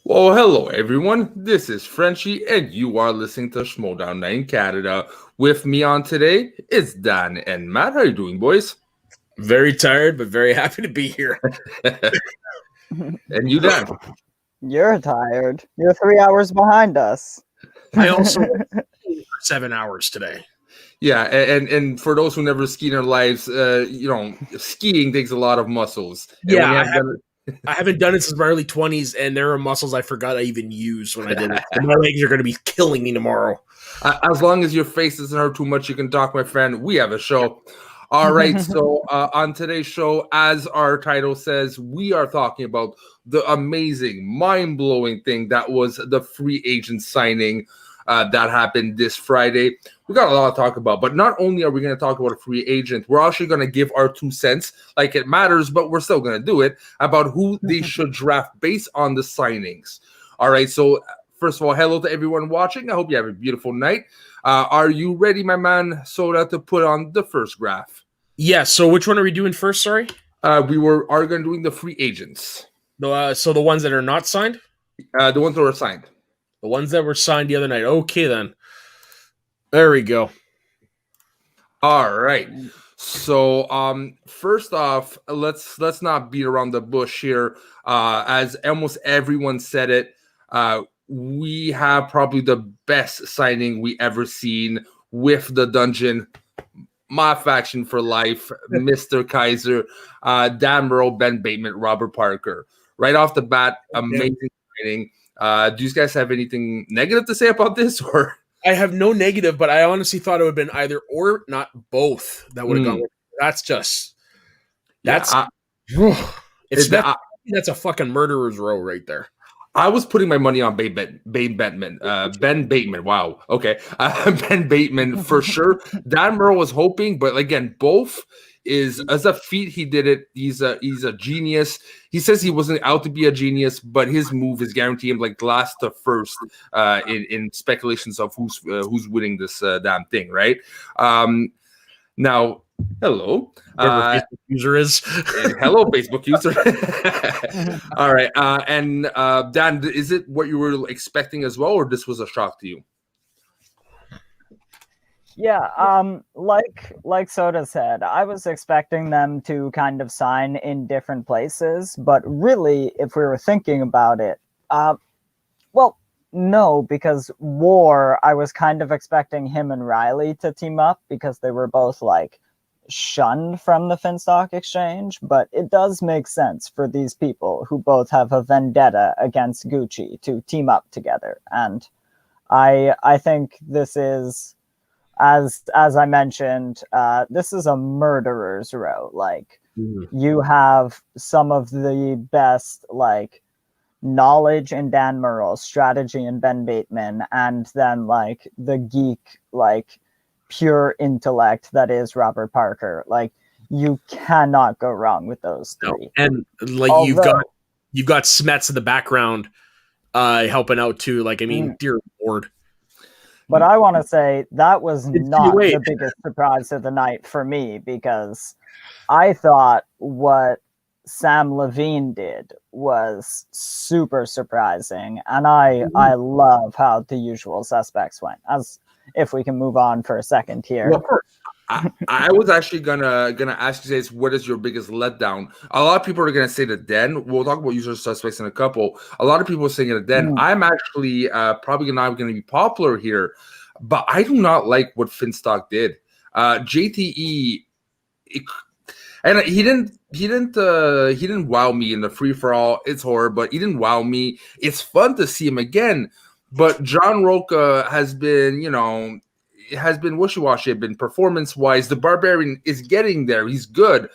Well, hello everyone. This is Frenchie, and you are listening to Schmoedown in Canada. With me on today is Dan and Matt. How are you doing, boys? Very tired, but very happy to be here. And you, Dan? You're tired. You're 3 hours behind us. I also for 7 hours today. Yeah, and for those who never ski in their lives, skiing takes a lot of muscles. And when Yeah, you have done I haven't done it since my early 20s, and there are muscles I forgot I even used when I did it. And my legs are going to be killing me tomorrow. As long as your face doesn't hurt too much, you can talk, my friend. We have a show. All right, so on today's show, as our title says, we are talking about the amazing, mind-blowing thing that was the free agent signing that happened this Friday. We got a lot to talk about, but not only are we going to talk about a free agent, we're actually going to give our 2 cents, like it matters, but we're still going to do it, about who they should draft based on the signings. All right, so first of all, hello to everyone watching. I hope you have a beautiful night. Are you ready, my man, Soda, to put on the first graph? Yeah, so which one are we doing first, sorry? We are going to doing the free agents. So the ones that are not signed? The ones that were signed. The ones that were signed the other night. Okay, then. There we go. All right. So first off, let's not beat around the bush here. As almost everyone said it, we have probably the best signing we ever seen with the dungeon. My faction for life, Mr. Kaiser, Dan Murrow, Ben Bateman, Robert Parker. Right off the bat, amazing signing. Do you guys have anything negative to say about this? Or I have no negative, but I honestly thought it would have been either or, not both. That would have gone. That's a fucking murderer's row right there. I was putting my money on Ben Bateman. Wow. Okay. Ben Bateman for sure. Dan Murrow was hoping, but again, both is as a feat. He did it. He's a genius. He says he wasn't out to be a genius, but his move is guaranteed him like last to first in speculations of who's winning this damn thing, right? Now, hello. Facebook user is. Hello, Facebook user. All right. And Dan, is it what you were expecting as well, or this was a shock to you? Yeah, like Soda said, I was expecting them to kind of sign in different places, but really, if we were thinking about it, well, no, because War, I was kind of expecting him and Riley to team up because they were both like shunned from the Finstock Exchange, but it does make sense for these people who both have a vendetta against Gucci to team up together. And I think this is, as I mentioned, this is a murderer's row. Like, you have some of the best like knowledge in Dan Murrow, strategy in Ben Bateman, and then like the geek like pure intellect that is Robert Parker. Like, you cannot go wrong with those three. And like you've got Smets in the background helping out too. Like, I mean, dear Lord. But I want to say that was not the biggest surprise of the night for me, because I thought what Sam Levine did was super surprising, and I love how the usual suspects went. As if we can move on for a second here. Well, I was actually gonna ask you guys, what is your biggest letdown? A lot of people are gonna say the Den. We'll talk about usual suspects in a couple. A lot of people are saying the Den. I'm actually probably not gonna be popular here, but I do not like what Finstock did. JTE, and he didn't wow me in the free for all. It's horror, but he didn't wow me. It's fun to see him again. But John Roca has been, wishy-washy, been performance-wise. The Barbarian is getting there. He's good.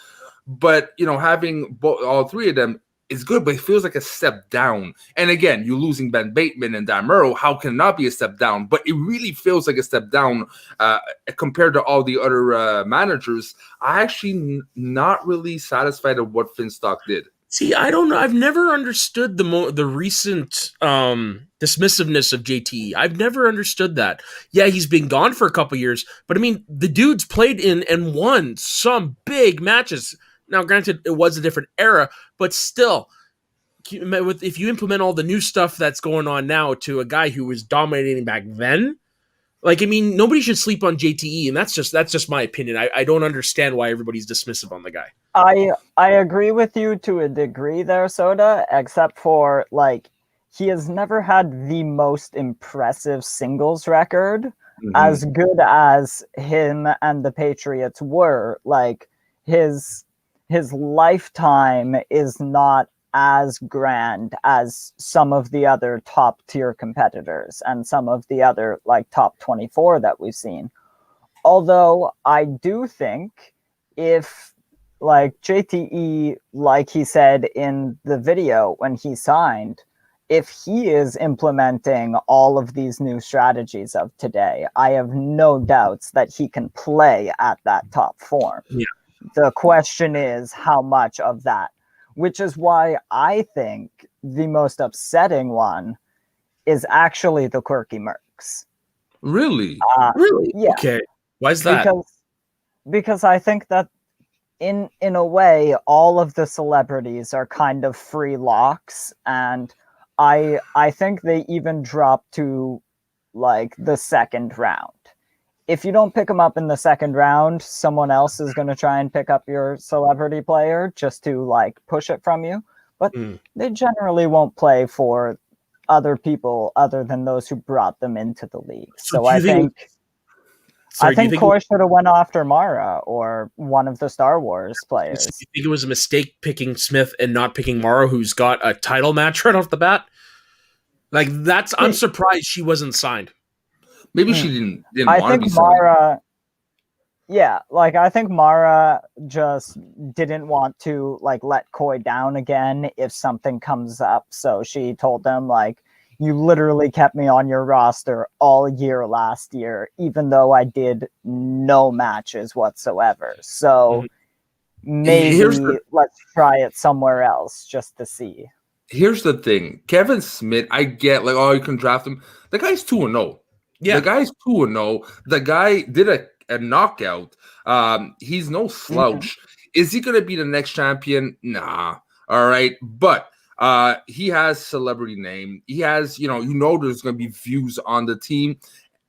But, having all three of them is good, but it feels like a step down. And again, you're losing Ben Bateman and Dan Murrow. How can it not be a step down? But it really feels like a step down compared to all the other managers. I actually not really satisfied of what Finstock did. See, I don't know. I've never understood the recent dismissiveness of JT. I've never understood that. Yeah, he's been gone for a couple years, but I mean, the dude's played in and won some big matches. Now, granted, it was a different era, but still, if you implement all the new stuff that's going on now to a guy who was dominating back then, like, I mean, nobody should sleep on JTE, and that's just my opinion. I don't understand why everybody's dismissive on the guy. I agree with you to a degree there, Soda, except for, like, he has never had the most impressive singles record. As good as him and the Patriots were. Like, his lifetime is not as grand as some of the other top tier competitors and some of the other, like, top 24 that we've seen. Although I do think if, like, JTE, like he said in the video when he signed, if he is implementing all of these new strategies of today, I have no doubts that he can play at that top form. Yeah. The question is how much of that, which is why I think the most upsetting one is actually the Quirky Mercs. Really? Really? Yeah. Okay. Why is that? Because I think that in a way, all of the celebrities are kind of free locks, and I think they even drop to, like, the second round. If you don't pick them up in the second round, someone else is going to try and pick up your celebrity player just to, like, push it from you. But they generally won't play for other people other than those who brought them into the league. So I think Koi should have went after Mara or one of the Star Wars players. Do you think it was a mistake picking Smith and not picking Mara, who's got a title match right off the bat? Like, I'm surprised she wasn't signed. Maybe she didn't want to be signed. Yeah, like, I think Mara just didn't want to, like, let Koi down again if something comes up. So she told them, like, you literally kept me on your roster all year last year, even though I did no matches whatsoever. So maybe let's try it somewhere else just to see. Here's the thing. Kevin Smith, I get, like, oh, you can draft him. The guy's 2-0. Yeah. The guy's 2-0. The guy did a knockout. He's no slouch. Is he going to be the next champion? Nah. All right. But he has celebrity name. He has, there's going to be views on the team,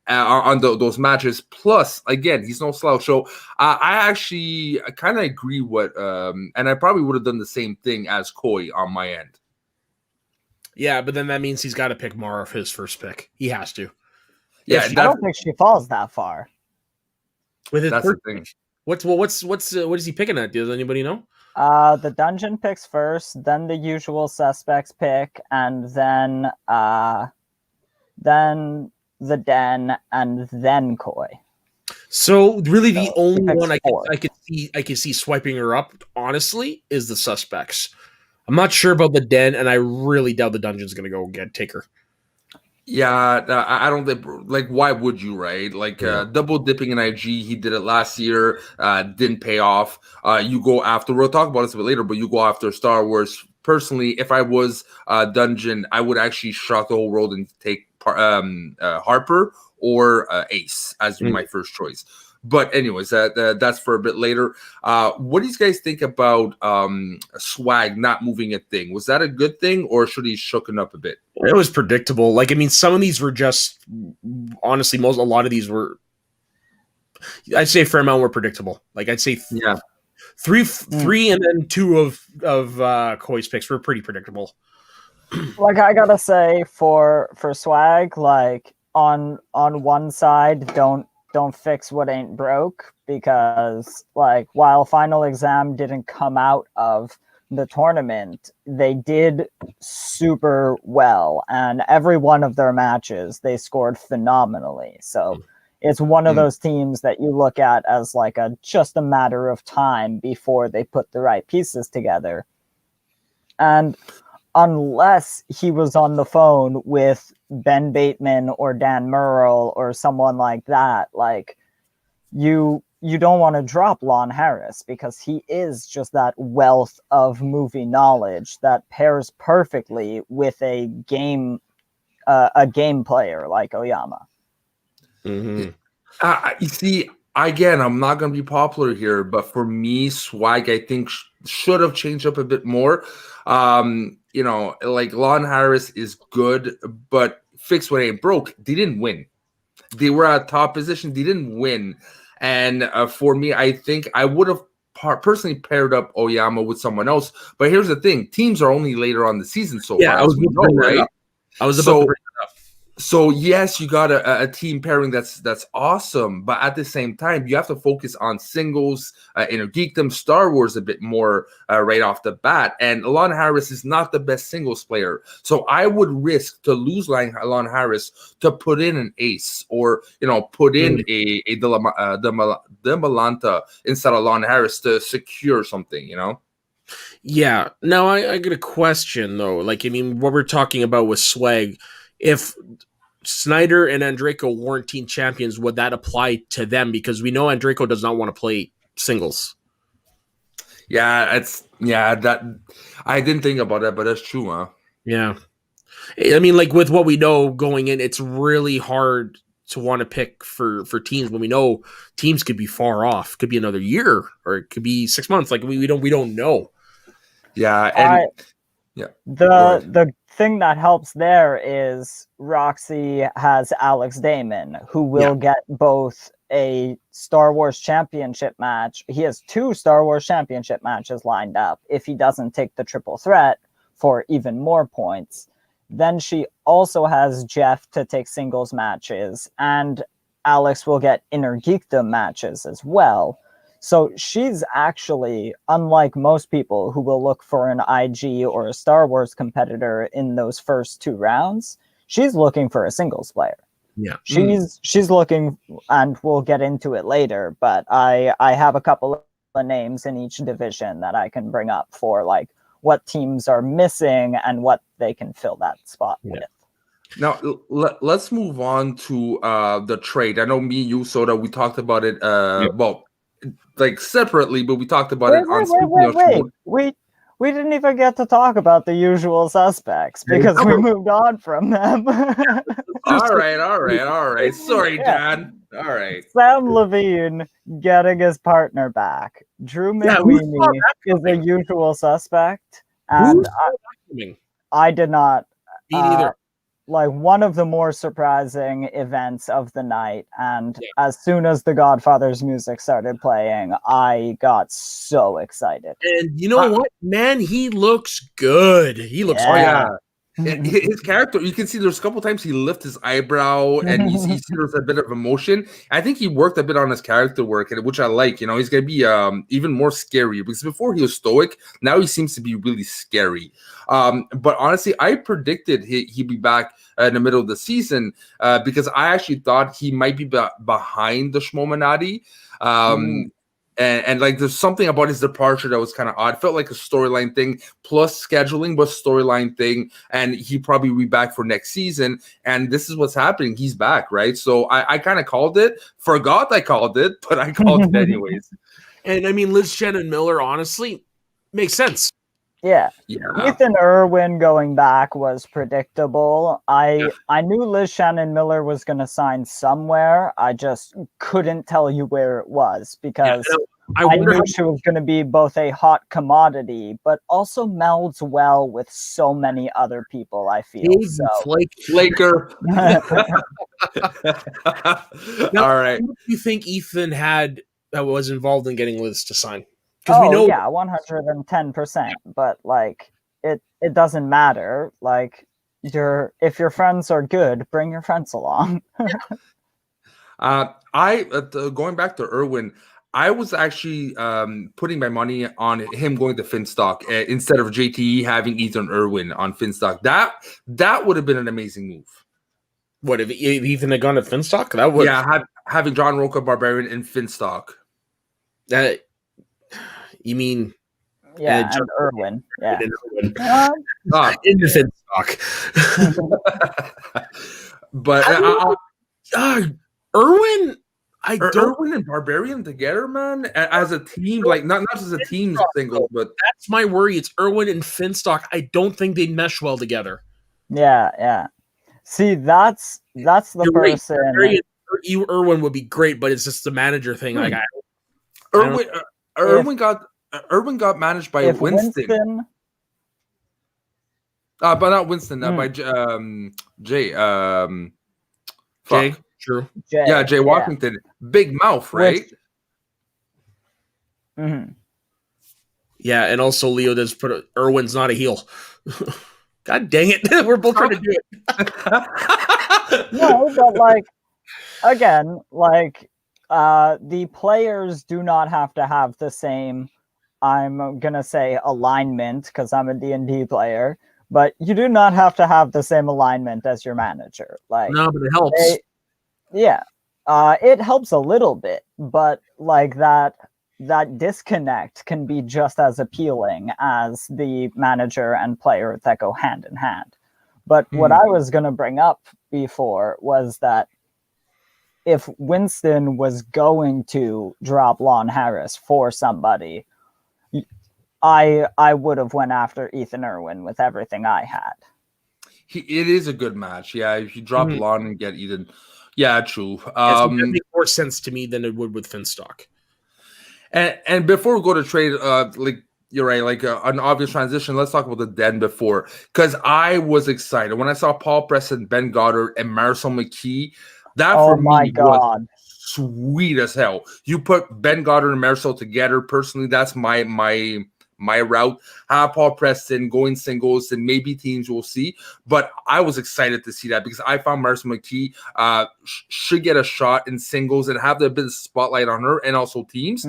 on those matches. Plus, again, he's no slouch. So I kind of agree and I probably would have done the same thing as Koi on my end. Yeah, but then that means he's got to pick Mara for his first pick. He has to. Yeah, I don't think she falls that far. With his first pick. What is he picking at? Does anybody know? The dungeon picks first, then the usual suspects pick, and then the den, and then Koi. So really, the only one I could see swiping her up, honestly, is the suspects. I'm not sure about the den, and I really doubt the dungeon's going to go take her. Yeah, I don't think, like, why would you, right? Like, double dipping in IG, he did it last year, didn't pay off. You go after, we'll talk about this a bit later, but you go after Star Wars. Personally, if I was Dungeon, I would actually shock the whole world and take Harper or Ace as my first choice. But anyways, that's for a bit later. What do you guys think about Swag not moving a thing? Was that a good thing, or should he shooken up a bit? It was predictable. Like, I mean, some of these were just, honestly, a lot of these were, I'd say a fair amount were predictable. Like, I'd say three and then two of Koi's picks were pretty predictable. Like, I gotta say, for Swag, like, on one side, don't fix what ain't broke, because, like, while Final Exam didn't come out of the tournament, they did super well, and every one of their matches they scored phenomenally. So it's one of those teams that you look at as, like, just a matter of time before they put the right pieces together. And unless he was on the phone with Ben Bateman or Dan Murrell or someone like that, like, you don't want to drop Lon Harris, because he is just that wealth of movie knowledge that pairs perfectly with a game player like Oyama. You see, again, I'm not going to be popular here, but for me, Swag, I think, should have changed up a bit more. like Lon Harris is good, but fix what ain't broke. They didn't win. They were at top position. They didn't win. And for me, I think I would have personally paired up Oyama with someone else. But here's the thing. Teams are only later on the season so far, I was as we know, right? I was about to bring that up. So yes, you got a team pairing that's awesome, but at the same time, you have to focus on singles, Geekdom, Star Wars a bit more right off the bat. And Lon Harris is not the best singles player, so I would risk to lose Lon Harris to put in an ace or put in a Demalanta instead of Lon Harris to secure something. Yeah. Now I get a question though. Like, I mean, what we're talking about with Swag, if Snyder and Andreyko weren't team champions, would that apply to them? Because we know Andreyko does not want to play singles. Yeah, that I didn't think about that, but that's true, huh? Yeah. I mean, like with what we know going in, it's really hard to want to pick for teams when we know teams could be far off. Could be another year or it could be 6 months. Like we don't know. Yeah, and the thing that helps there is Roxy has Alex Damon, who will get both a Star Wars championship match. He has 2 Star Wars championship matches lined up if he doesn't take the triple threat for even more points. Then she also has Jeff to take singles matches, and Alex will get Inner Geekdom matches as well. So she's actually, unlike most people who will look for an IG or a Star Wars competitor in those first 2 rounds, she's looking for a singles player. Yeah. She's looking, and we'll get into it later, but I have a couple of names in each division that I can bring up for like what teams are missing and what they can fill that spot with. Now, let's move on to the trade. I know me, you, Soda, we talked about it, well, like separately, but we talked about it on we didn't even get to talk about the usual suspects because we moved on from them. all right. Sorry, John. All right. Sam Levine getting his partner back. Drew McWeeny is a usual suspect, and I did not. Me neither. Like one of the more surprising events of the night, and as soon as the Godfather's music started playing, I got so excited. And you know what, man? He looks good. He looks His character, you can see there's a couple times he lifts his eyebrow and you see there's a bit of emotion. I think he worked a bit on his character work, which I like. He's going to be even more scary because before he was stoic, now he seems to be really scary. But honestly, I predicted he'd be back in the middle of the season because I actually thought he might be behind the Schmoedown. And like there's something about his departure that was kind of odd. Felt like a storyline thing plus scheduling, but storyline thing. And he probably will be back for next season. And this is what's happening. He's back, right? So I kind of called it. Forgot I called it, but I called it anyways. And I mean, Liz Shannon Miller, honestly, makes sense. Yeah. Ethan Irwin going back was predictable. I knew Liz Shannon Miller was going to sign somewhere. I just couldn't tell you where it was because I knew she was going to be both a hot commodity, but also melds well with so many other people, I feel. Laker. All right. What do you think Ethan had that was involved in getting Liz to sign? We know, 110%. But like, it doesn't matter. Like, if your friends are good, bring your friends along. Going back to Irwin, I was actually putting my money on him going to Finstock instead of JTE having Ethan Irwin on Finstock. That would have been an amazing move. What if Ethan had gone to Finstock? That would having John Roca Barbarian in Finstock. You mean and Irwin. Yeah. In the Finstock. But Irwin, Irwin and Barbarian together, man, as a team, like not just as a team single, but that's my worry. It's Irwin and Finstock. I don't think they'd mesh well together. Yeah. See, that's the person. Right. Irwin would be great, but it's just the manager thing. Like Irwin got managed by Winston. But not Winston. By Jay. Jay, Fuck. true. Jay, Yeah, Jay Washington. Big mouth, right? Yeah, and also Leo does put Irwin's not a heel. God dang it. We're both trying to do it. No, but like again, like the players do not have to have the same, I'm gonna say, alignment because I'm a D&D player, but you do not have to have the same alignment as your manager. Like, no, but it helps. It helps a little bit, but like that disconnect can be just as appealing as the manager and player that go hand in hand. But what I was going to bring up before was that if Winston was going to drop Lon Harris for somebody, I would have went after Ethan Irwin with everything I had. It is a good match. Yeah, if you drop Lon and get Ethan. Yeah, true. It makes more sense to me than it would with Finstock. And before we go to trade, like you're right, like an obvious transition. Let's talk about the Den before, because I was excited when I saw Paul Preston, Ben Goddard, and Marisol McKee. That for me was sweet as hell. You put Ben Goddard and Marisol together. Personally, that's my route. Have Paul Preston going singles and maybe teams we'll see. But I was excited to see that because I found Marisol McKee should get a shot in singles and have a bit of spotlight on her and also teams.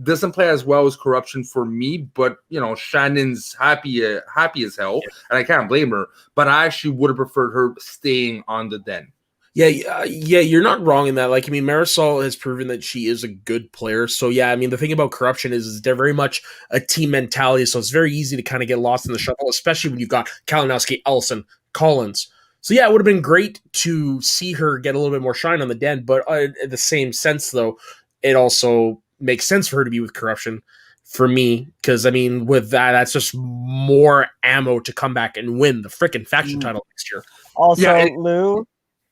Doesn't play as well as Corruption for me, but you know, Shannon's happy as hell, and I can't blame her. But I actually would have preferred her staying on the Den. Yeah, you're not wrong in that. Like, I mean, Marisol has proven that she is a good player. So, yeah, I mean, the thing about Corruption is they're very much a team mentality. So it's very easy to kind of get lost in the shuffle, especially when you've got Kalinowski, Ellison, Collins. So, yeah, it would have been great to see her get a little bit more shine on the Den. But in the same sense, though, it also makes sense for her to be with Corruption for me. Because, I mean, with that's just more ammo to come back and win the freaking faction title next year. Also, Lou...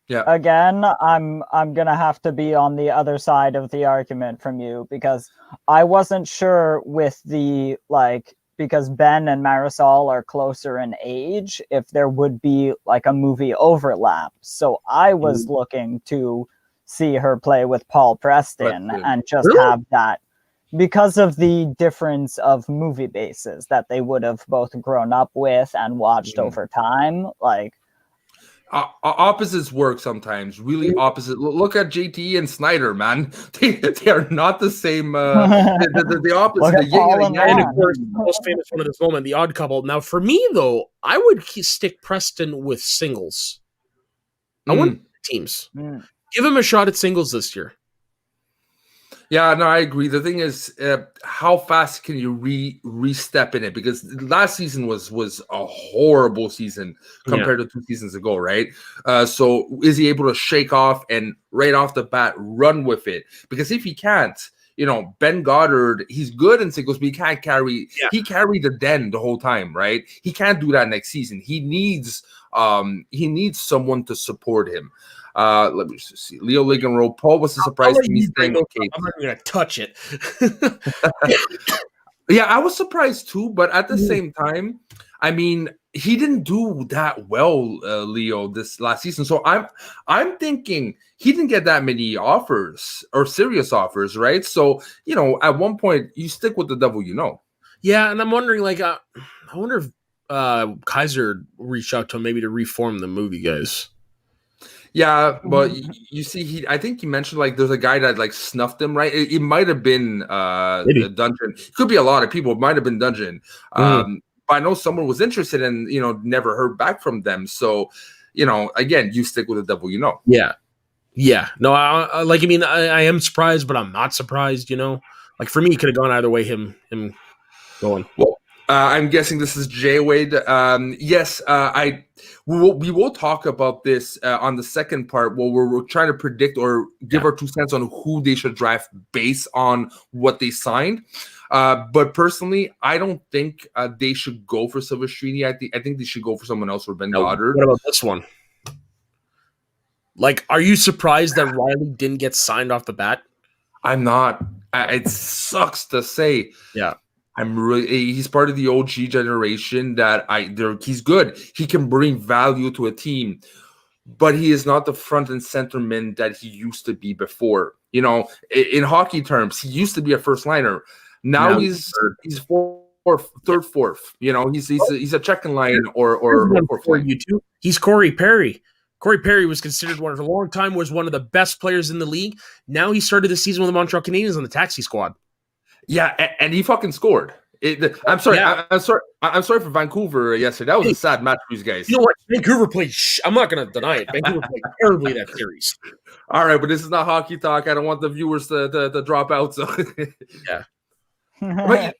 Yeah. Again, I'm gonna have to be on the other side of the argument from you because I wasn't sure with the because Ben and Marisol are closer in age if there would be like a movie overlap. So I was looking to see her play with Paul Preston and just have that because of the difference of movie bases that they would have both grown up with and watched over time. Like. Opposites work sometimes. Really opposite. Look at JT and Snyder, man. They are not the same. The opposite. The yin and yang. And of course, the most famous one of this moment, the Odd Couple. Now, for me though, I would stick Preston with singles. I want teams. Give him a shot at singles this year. Yeah, no, I agree. The thing is, how fast can you re-step in it? Because last season was a horrible season compared to 2 seasons ago, right? So is he able to shake off and right off the bat run with it? Because if he can't, you know, Ben Goddard, he's good in singles, but he can't carry. Yeah. He carried the Den the whole time, right? He can't do that next season. He needs someone to support him. Let me just see. Leo Ligonro. Paul was a surprise to me staying with Kate. I'm not going to touch it. Yeah, I was surprised too, but at the same time, I mean, he didn't do that well, Leo, this last season. So I'm thinking he didn't get that many offers or serious offers, right? So, you know, at one point you stick with the devil, you know. Yeah, and I'm wondering, like, I wonder if Kaiser reached out to him maybe to reform the movie, guys. Yeah, but you see, I think you mentioned like there's a guy that like snuffed him, right? It might have been the Dungeon. It could be a lot of people. It might have been Dungeon. But I know someone was interested and, you know, never heard back from them. So, you know, again, you stick with the devil, you know. Yeah. No, I am surprised, but I'm not surprised, you know. Like, for me, it could have gone either way, him going. Well, I'm guessing this is Jay Wade. Yes, we will talk about this on the second part where we're trying to predict or give our 2 cents on who they should draft based on what they signed. But personally, I don't think they should go for Silvestrini. I think they should go for someone else for Ben Goddard. What about this one? Like, are you surprised that Riley didn't get signed off the bat? I'm not. It sucks to say. Yeah. He's part of the OG generation that he's good. He can bring value to a team, but he is not the front and center man that he used to be before. You know, in hockey terms, he used to be a first liner. Now he's third, fourth. You know, he's a checking line or fourth line. You too. He's Corey Perry. Corey Perry was considered for a long time was one of the best players in the league. Now he started the season with the Montreal Canadiens on the taxi squad. Yeah, and he fucking scored. I'm sorry. Yeah. I'm sorry for Vancouver yesterday. That was a sad match for these guys. You know what? Vancouver played. I'm not going to deny it. Vancouver played terribly that series. All right, but this is not hockey talk. I don't want the viewers to drop out. So yeah. But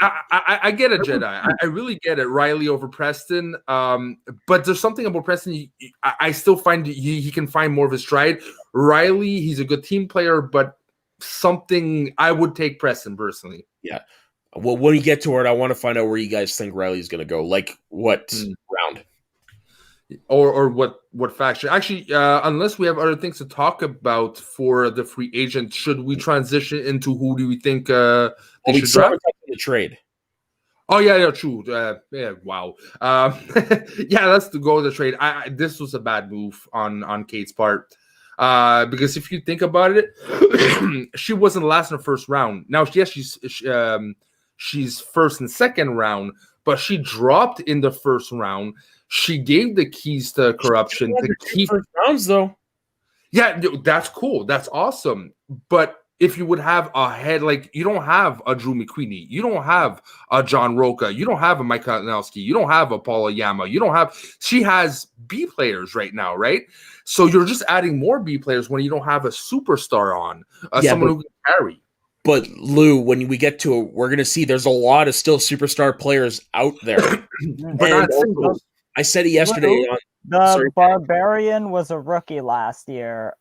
I get it, Jedi. I really get it. Riley over Preston. But there's something about Preston. I still find he can find more of his stride. Riley, he's a good team player, but something I would take Preston personally. Yeah. Well, when we get to it, I want to find out where you guys think Riley's going to go. Like what round? Or what faction? Actually, unless we have other things to talk about for the free agent, should we transition into who do we think they should draft? The trade. Oh yeah, true. Yeah, wow. Yeah, let's go the trade. This was a bad move on Kate's part. Because if you think about it, she wasn't last in the first round. Now, yes, she's first and second round, but she dropped in the first round. She gave the keys to corruption to keep first rounds, though. Yeah, that's cool. That's awesome. But if you would have a head, like you don't have a Drew McQueenie, you don't have a John Roca, you don't have a Mike Konowski, you don't have a Paula Yama, she has B players right now, right? So you're just adding more B players when you don't have a superstar on, someone who can carry. But Lou, when we get to it, we're going to see there's a lot of still superstar players out there. But not singles. I said it yesterday. Barbarian was a rookie last year.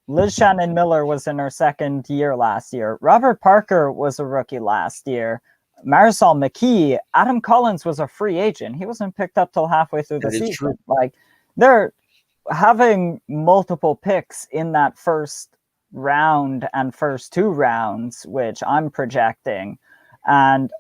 Liz Shannon Miller was in her second year last year. Robert Parker was a rookie last year. Marisol McKee, Adam Collins was a free agent. He wasn't picked up till halfway through the season. True. Like they're having multiple picks in that first round and first two rounds, which I'm projecting. And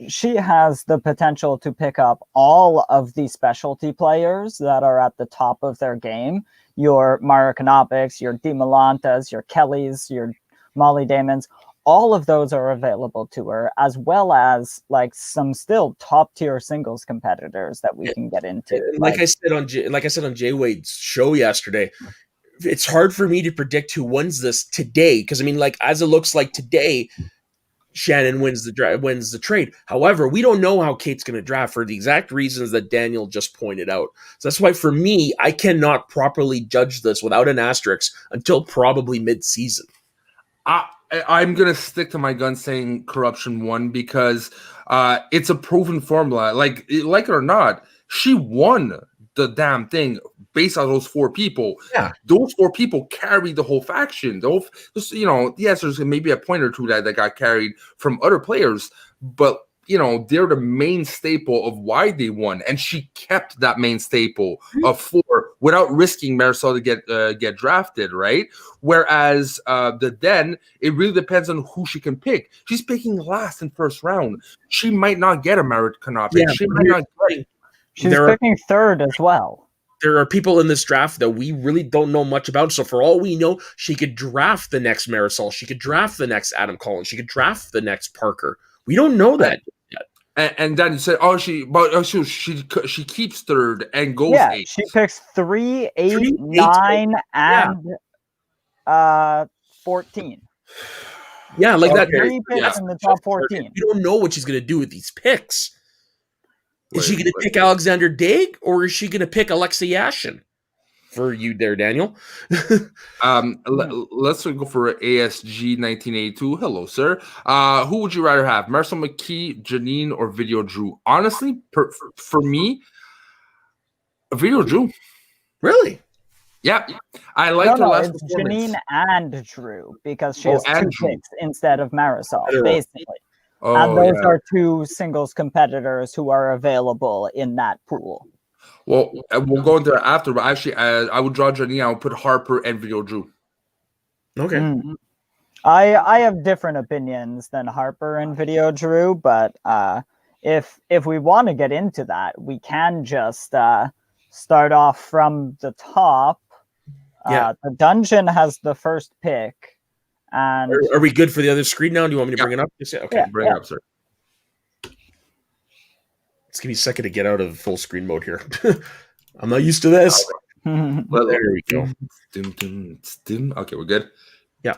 she has the potential to pick up all of the specialty players that are at the top of their game. Your Marikonovics, your DiMolantas, your Kellys, your Molly Damons, all of those are available to her, as well as like some still top tier singles competitors that we can get into. Like I said on Jay Wade's show yesterday, it's hard for me to predict who wins this today because I mean, like as it looks like today, Shannon wins the trade. However, we don't know how Kate's going to draft for the exact reasons that Daniel just pointed out. So that's why for me, I cannot properly judge this without an asterisk until probably mid-season. I'm going to stick to my gun saying corruption won because it's a proven formula. Like it or not, she won the damn thing based on those four people. Yeah. Those four people carried the whole faction. Yes, there's maybe a point or two that got carried from other players, but they're the main staple of why they won, and she kept that main staple of four without risking Marisol to get drafted, right? Whereas it really depends on who she can pick. She's picking last in first round. She might not get a Marikonovic. Yeah, she might not get. She's picking third as well. There are people in this draft that we really don't know much about. So for all we know, she could draft the next Marisol. She could draft the next Adam Collins. She could draft the next Parker. We don't know that yet. And then you said, she keeps third and goes 8. She picks 3, 8, 9, and 14. Yeah, like that. 3 picks in the top 14. We don't know what she's going to do with these picks. Is she going to pick Alexander Daig or is she going to pick Alexei Yashin? For you there, Daniel. Let's go for ASG 1982. Hello, sir. Who would you rather have, Marisol McKee, Janine, or Video Drew? Honestly, for me, Video Drew. Really? Yeah, I liked her last it's performance. Janine and Drew because she has 2 picks instead of Marisol, basically. And those are 2 singles competitors who are available in that pool. Well, we'll go into that after, but actually, I would draw Janine. I would put Harper and Video Drew. Okay. I have different opinions than Harper and Video Drew, but if we want to get into that, we can just start off from the top. Yeah. The dungeon has the first pick, and Are we good for the other screen now? Do you want me to Yeah. bring it up? Yeah, okay. Yeah. Bring it up, sir. Let's give me a second to get out of full screen mode here. I'm not used to this. Well, There we go. Okay, we're good. Yeah.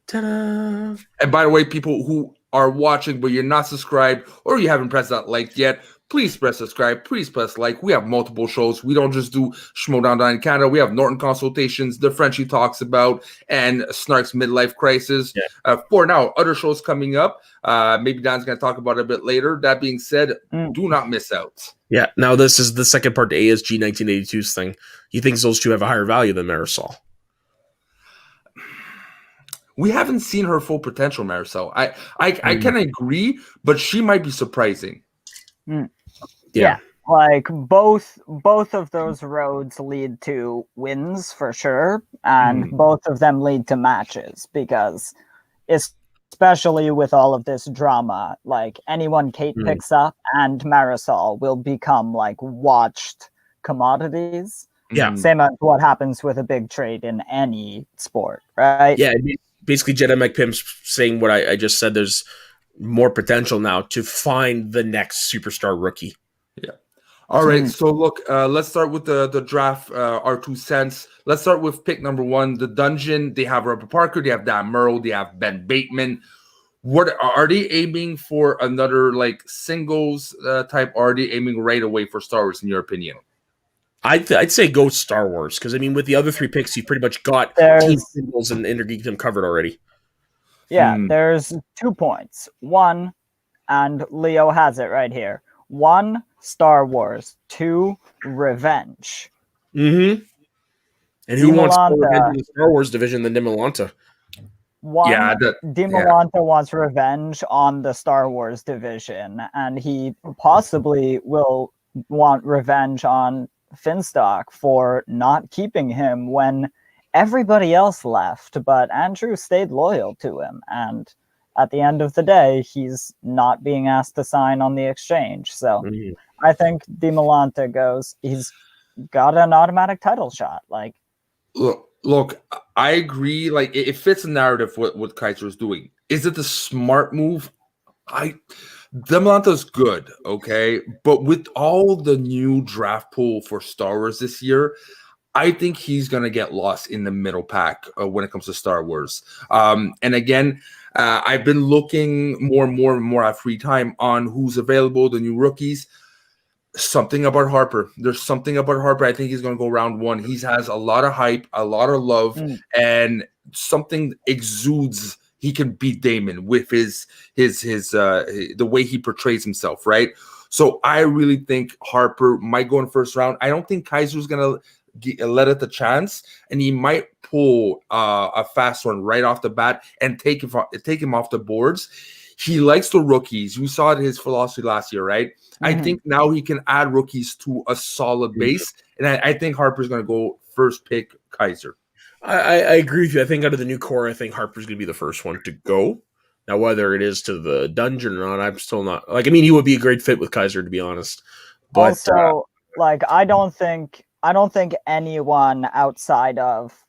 Ta-da! And by the way, people who are watching but you're not subscribed or you haven't pressed that like yet, please press subscribe. Please press like. We have multiple shows. We don't just do Schmoedown down in Canada. We have Norton Consultations, The Frenchie Talks About, and Snark's Midlife Crisis. Yeah. For now, other shows coming up. Maybe Don's going to talk about it a bit later. That being said, do not miss out. Yeah. Now this is the second part to ASG 1982's thing. He thinks those two have a higher value than Marisol. We haven't seen her full potential, Marisol. I can agree, but she might be surprising. Yeah, like both of those roads lead to wins for sure, and both of them lead to matches because especially with all of this drama, like anyone Kate picks up and Marisol will become like watched commodities. Yeah. Same as what happens with a big trade in any sport, right? Yeah. Basically, Jedi McPim's saying what I just said. There's more potential now to find the next superstar rookie. Yeah. All right. So look, let's start with the draft. Our 2 cents. Let's start with pick number 1, the dungeon. They have Robert Parker. They have Dan Murrow. They have Ben Bateman. What are they aiming for? Another like singles type? Or are they aiming right away for Star Wars? In your opinion? I'd say go Star Wars because I mean with the other 3 picks you pretty much got team singles and Intergeekdom covered already. Yeah, there's 2 points. 1, and Leo has it right here. 1, Star Wars. 2, revenge. Mm-hmm. And who wants more revenge in the Star Wars division than Dimolanta? 1, Dimolanta wants revenge on the Star Wars division, and he possibly will want revenge on Finstock for not keeping him when everybody else left, but Andrew stayed loyal to him, and at the end of the day, he's not being asked to sign on the exchange. So I think Dimolanta goes, he's got an automatic title shot. Like, look, I agree. Like, it fits the narrative what Kaiser is doing. Is it the smart move? Demolanta's good, okay, but with all the new draft pool for Star Wars this year, I think he's gonna get lost in the middle pack when it comes to Star Wars. And again, I've been looking more and more at free time on who's available, the new rookies. Something about Harper. There's something about Harper. I think he's gonna go round 1. He has a lot of hype, a lot of love, and something exudes. He can beat Damon with his the way he portrays himself, right? So I really think Harper might go in first round. I don't think Kaiser's gonna let it the chance, and he might pull a fast one right off the bat and take him off the boards. He likes the rookies. We saw it his philosophy last year, right? I think now he can add rookies to a solid base, and I think Harper's gonna go first pick Kaiser. I agree with you. I think out of the new core, I think Harper's going to be the first one to go. Now, whether it is to the dungeon or not, I'm still not like. I mean, he would be a great fit with Kaiser, to be honest. But also, like, I don't think anyone outside of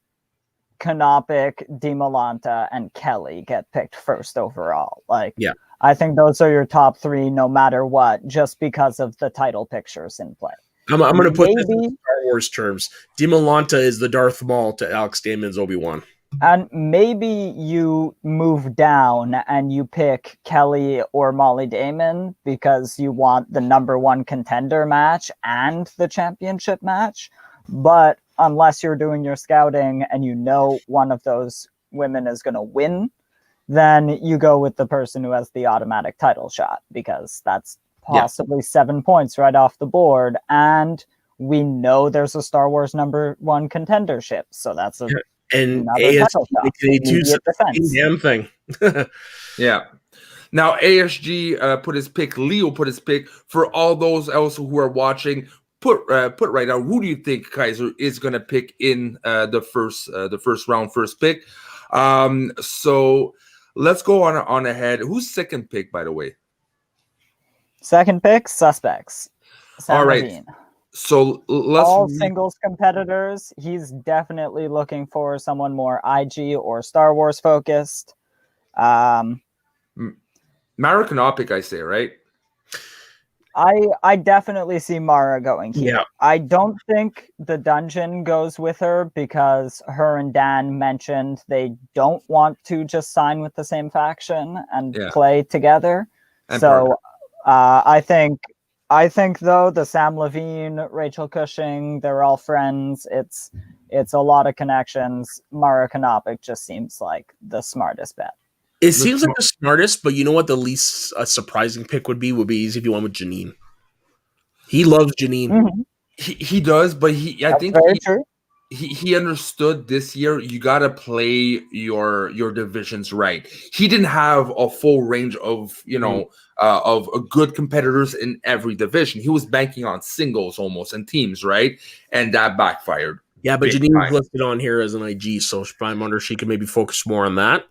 Canopik, Dimolanta, and Kelly get picked first overall. Like, I think those are your top 3, no matter what, just because of the title pictures in play. I'm going to put this in Star Wars terms. Dimolanta is the Darth Maul to Alex Damon's Obi-Wan. And maybe you move down and you pick Kelly or Molly Damon because you want the number 1 contender match and the championship match. But unless you're doing your scouting and you know one of those women is going to win, then you go with the person who has the automatic title shot because that's possibly 7 points right off the board, and we know there's a Star Wars number 1 contendership, so that's and ASG damn thing. Yeah. Now ASG put his pick. Leo put his pick. For all those else who are watching, put right now. Who do you think Kaiser is going to pick in the first round, first pick? So let's go on ahead. Who's second pick, by the way? Second pick, suspects. Sam All right. Levine. So let's All singles competitors. He's definitely looking for someone more IG or Star Wars focused. Maracanopic, I say, right? I definitely see Mara going here. Yeah. I don't think the dungeon goes with her because her and Dan mentioned they don't want to just sign with the same faction and play together. And so I think though the Sam Levine, Rachel Cushing, they're all friends. It's a lot of connections. Mara Kanopic just seems like the smartest bet. It seems like the smartest, but you know what the least surprising pick would be easy if you went with Janine. He loves Janine. Mm-hmm. He does, but I think he understood this year you got to play your divisions right. He didn't have a full range of of good competitors in every division. He was banking on singles almost and teams, right? And that backfired. Yeah, but Janine's listed on here as an IG, so I wonder she could maybe focus more on that.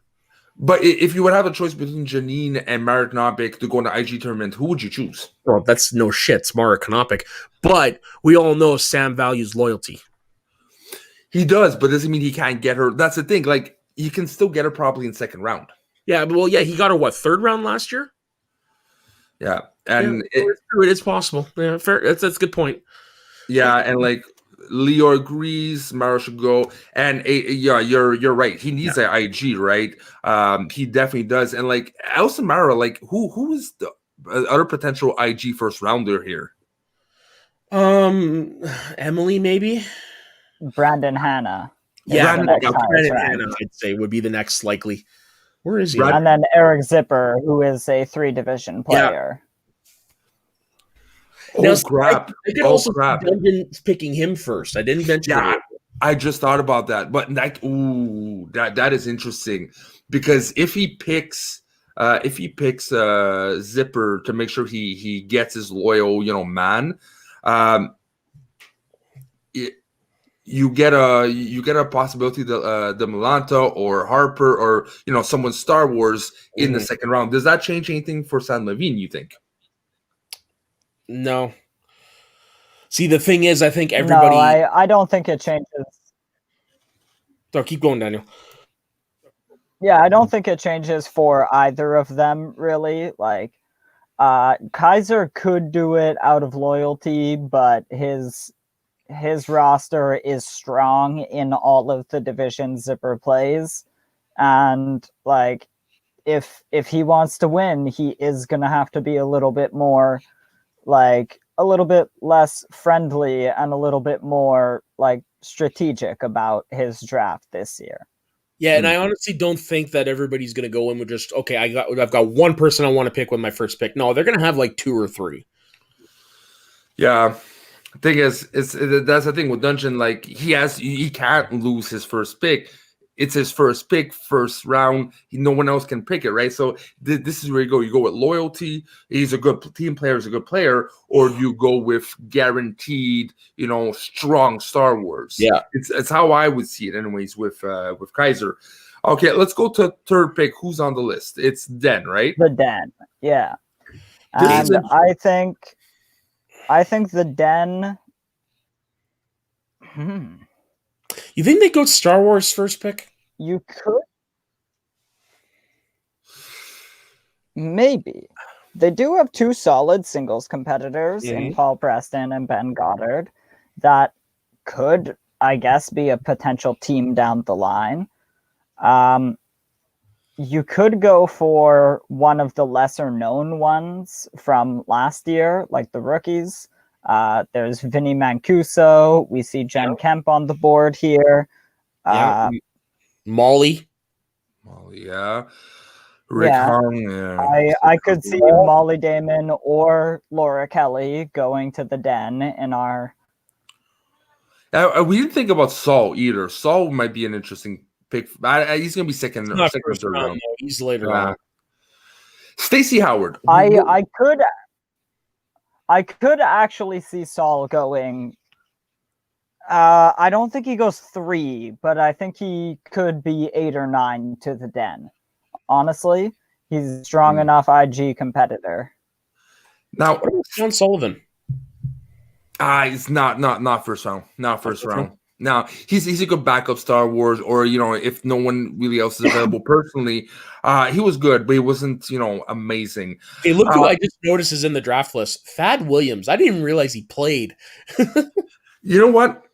But if you would have a choice between Janine and Mara Knopik to go in the IG tournament, who would you choose? Well, that's no shit. It's Mara Knopik. But we all know Sam values loyalty. He does, but doesn't mean he can't get her. That's the thing. Like, he can still get her probably in second round. Yeah, well, he got her, third round last year? Yeah. And it is possible. Yeah, fair. That's a good point. Yeah, and like Leo agrees, Mara should go. And you're right. He needs an IG, right? He definitely does. And like Elsa Mara, like who is the other potential IG first rounder here? Emily, maybe. Brandon Hanna. Yeah, Brandon Hanna, I'd say, would be the next likely. Where is he? And then Eric Zipper, who is a 3-division player. Yeah. Crap! I could also see Dungeon picking him first. I didn't mention it. I just thought about that, but like, that is interesting because if he picks Zipper to make sure he gets his loyal man, you get a possibility that the Milanta or Harper or someone Star Wars in the second round. Does that change anything for San Levine, you think? No. See, the thing is, I think everybody. No, I don't think it changes. So keep going, Daniel. Yeah, I don't think it changes for either of them, really. Like, Kaiser could do it out of loyalty, but his roster is strong in all of the divisions Zipper plays, and like, if he wants to win, he is gonna have to be a little bit more. Like a little bit less friendly and a little bit more like strategic about his draft this year. Yeah, and I honestly don't think that everybody's going to go in with just I've got one person I want to pick with my first pick. No, they're going to have like 2 or 3. Yeah, the thing is, that's the thing with Dungeon. Like he can't lose his first pick. It's his first pick, first round. No one else can pick it, right? So this is where you go. You go with loyalty. He's a good team player. He's a good player. Or you go with guaranteed, strong Star Wars. Yeah, it's how I would see it, anyways. With Kaiser. Okay, let's go to third pick. Who's on the list? It's Den, right? The Den, yeah. And I think the Den. You think they go Star Wars first pick? You could. Maybe. They do have 2 solid singles competitors in Paul Preston and Ben Goddard that could, I guess, be a potential team down the line. You could go for one of the lesser known ones from last year, like the rookies. There's Vinny Mancuso. We see Jen Kemp on the board here. Molly. Yeah. Rick Hung. Yeah. I could see Molly Damon or Laura Kelly going to the Den in our. We didn't think about Saul either. Saul might be an interesting pick. He's going to be second or third round. He's later on. Stacey Howard. I could actually see Saul going I don't think he goes 3, but I think he could be 8 or 9 to the Den. Honestly, he's a strong enough IG competitor. Now, What about Sean Sullivan? it's not first round. Not first round. Now he's a good backup Star Wars, or if no one really else is available. Personally, he was good, but he wasn't amazing. Hey, look who I just noticed is in the draft list. Thad Williams. I didn't even realize he played. You know what?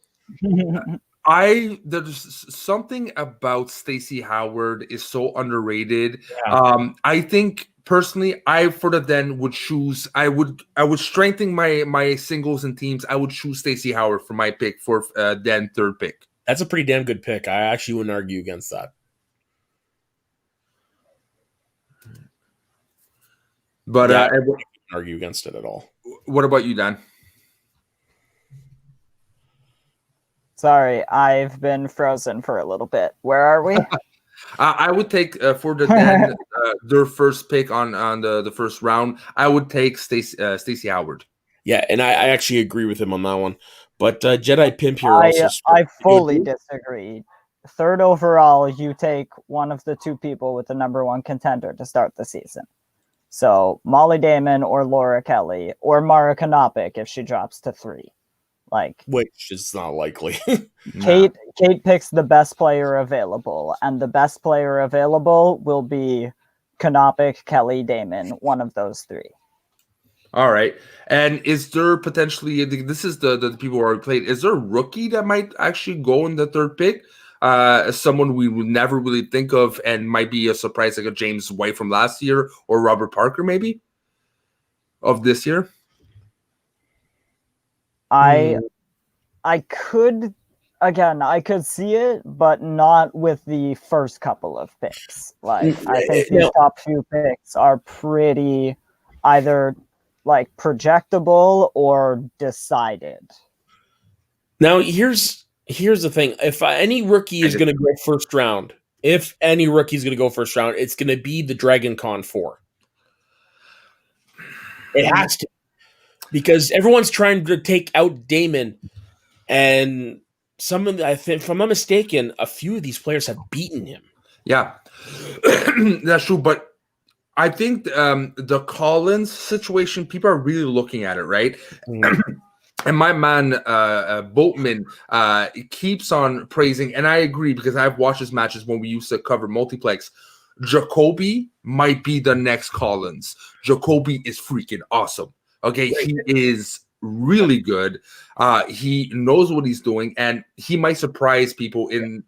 There's something about Stacey Howard is so underrated. Yeah. I think personally, I for the Den would choose. I would strengthen my singles and teams. I would choose Stacey Howard for my pick for Den third pick. That's a pretty damn good pick. I actually wouldn't argue against that. But I wouldn't argue against it at all. What about you, Dan? Sorry, I've been frozen for a little bit. Where are we? I would take for the Den their first pick on the first round. I would take Stacey Howard. Yeah, and I actually agree with him on that one. But Jedi Pimp here I fully disagree. 3rd overall, you take one of the 2 people with the number 1 contender to start the season. So Molly Damon or Laura Kelly or Mara Kanopik if she drops to 3. Which is not likely. Kate picks the best player available, and the best player available will be Kanopik, Kelly, Damon, one of those 3. All right. And is there potentially, this is the people who already played, is there a rookie that might actually go in the 3rd pick? Someone we would never really think of and might be a surprise, like a James White from last year or Robert Parker maybe of this year? I could see it, but not with the first couple of picks. I think these top few picks are pretty either projectable or decided. Now here's the thing: if any rookie is going to go first round, it's going to be the Dragon Con 4. It has to, because everyone's trying to take out Damon, and I think, if I'm not mistaken, a few of these players have beaten him. Yeah, that's true. But I think the Collins situation, people are really looking at it, right? And my man Boatman keeps on praising, and I agree because I've watched his matches when we used to cover multiplex. Jacoby might be the next Collins. Jacoby is freaking awesome. Okay, he is really good. He knows what he's doing, and he might surprise people in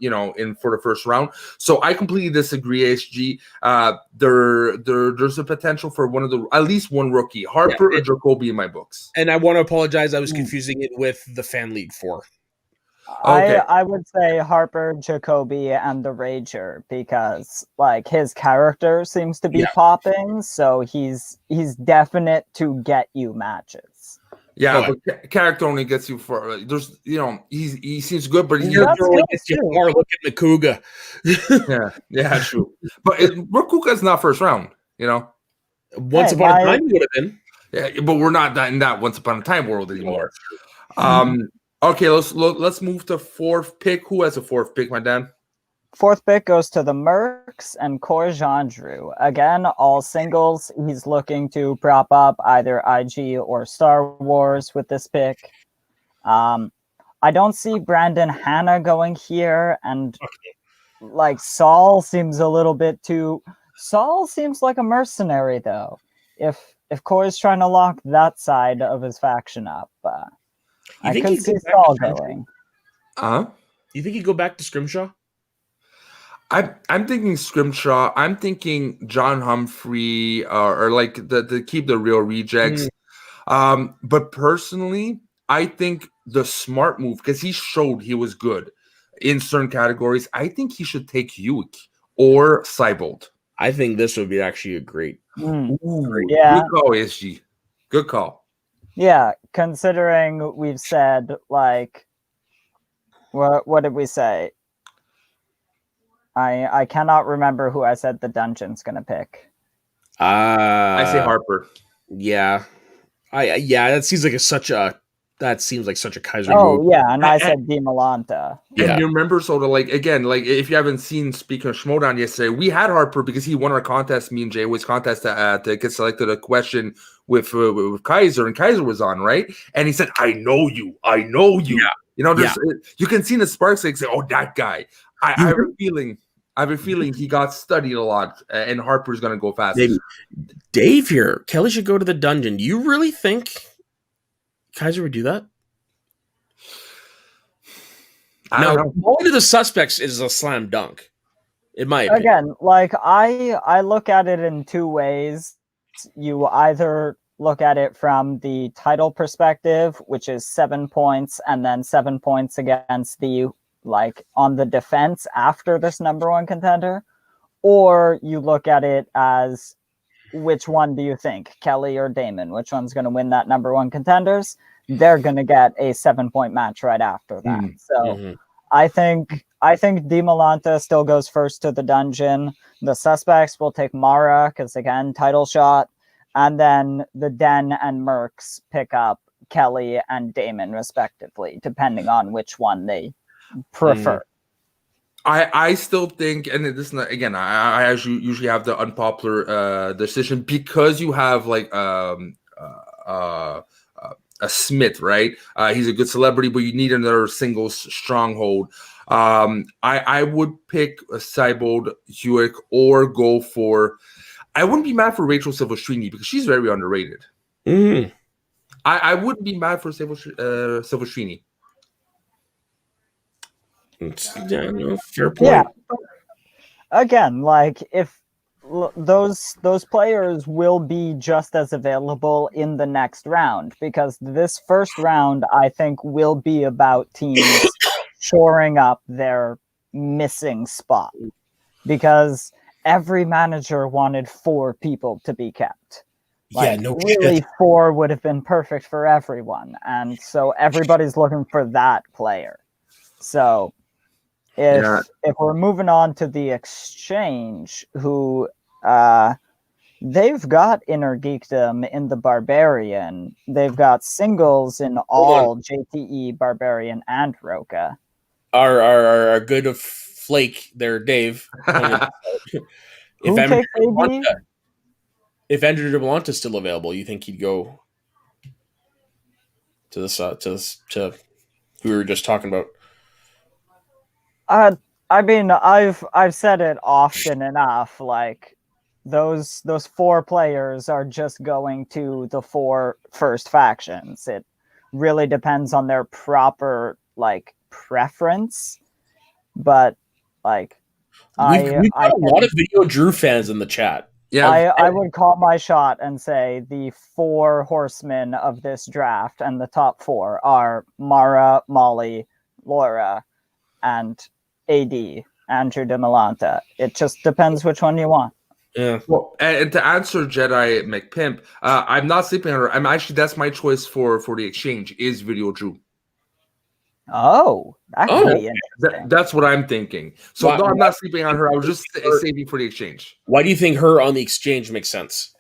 for the first round. So I completely disagree, SG. There's a potential for at least one rookie, Harper or Jacoby in my books. And I want to apologize. I was confusing it with the Fan League 4. Okay. I would say Harper, Jacoby, and the Rager because his character seems to be popping, so he's definite to get you matches. Yeah, but character only gets you for he seems good, but he only gets you more. Look at Nakuga. yeah, true. But Rakuga's not first round, Once upon a time, he would have been. Yeah, but we're not in that Once Upon a Time world anymore. Okay, let's move to 4th pick. Who has a 4th pick, my dad? 4th pick goes to the Mercs and Corjandru. Again, all singles. He's looking to prop up either IG or Star Wars with this pick. I don't see Brandon Hanna going here, and Saul seems a little bit too. Saul seems like a mercenary though. If Corey's trying to lock that side of his faction up. I could see Saul going. You think he'd go back to Scrimshaw? I'm thinking Scrimshaw. I'm thinking John Humphrey or to keep the real rejects. But personally, I think the smart move, because he showed he was good in certain categories, I think he should take Hewitt or Seibold. I think this would be actually a great. Yeah. Good call, SG. Good call. Yeah, considering we've said what did we say? I cannot remember who I said the dungeon's gonna pick. I say Harper. Yeah, that seems like such a That seems like such a Kaiser Oh move. yeah, and I said Di Malanta. Yeah. And you remember, so to like again, like if you haven't seen, speaking of Schmoedown yesterday, we had Harper because he won our contest. Me and Jay was contest to get selected a question with Kaiser, and Kaiser was on, right? And he said, "I know you, I know you." Yeah. You know, there's you can see the sparks like say, "Oh, that guy." I have a feeling. I have a feeling he got studied a lot, and Harper's gonna go fast. Maybe. Dave here. Kelly should go to the dungeon. Do you really think Kaiser would do that? I don't know. Going to the suspects is a slam dunk, in my opinion. Again, like I look at it in two ways. You either look at it from the title perspective, which is 7 points, and then 7 points against the on the defense after this number one contender, or you look at it as which one do you think, Kelly or Damon? Which one's going to win that number one contenders? They're going to get a 7 point match right after that. So I think Di Malanta still goes first to the dungeon. The suspects will take Mara because again, title shot, and then the Den and Mercs pick up Kelly and Damon respectively, depending on which one they prefer. I still think, and this is not, again, I usually have the unpopular decision because you have like a Smith, right? He's a good celebrity, but you need another singles stronghold. I would pick a Cybold Hewitt or go for. I wouldn't be mad for Rachel Silvestrini because she's very underrated. I wouldn't be mad for Silvestrini. Fair point. Yeah. Again, like if those players will be just as available in the next round, because this first round I think will be about teams shoring up their missing spot, because every manager wanted 4 people to be kept. Really, 4 would have been perfect for everyone, and so everybody's looking for that player. So if we're moving on to the exchange, who they've got Inner Geekdom in the Barbarian, they've got singles in all JTE, Barbarian, and Roka. Our good flake there, Dave. Who takes AB? If Andrew DeBlanc is still available, you think he'd go to who we were just talking about? I mean, I've said it often enough. Like those 4 players are just going to the 4 first factions. It really depends on their proper preference, but we've got a lot of Video Drew fans in the chat. Yeah, I would call my shot and say the 4 horsemen of this draft, and the top 4 are Mara, Molly, Laura, and AD, Andrew de Malanta. It just depends which one you want. Yeah. Well, and to answer Jedi McPimp, I'm not sleeping on her. I'm actually, that's my choice for the exchange is Video Drew. Oh, that could be interesting. That's what I'm thinking. So no, I'm not sleeping on her. I was just saving for the exchange. Why do you think her on the exchange makes sense?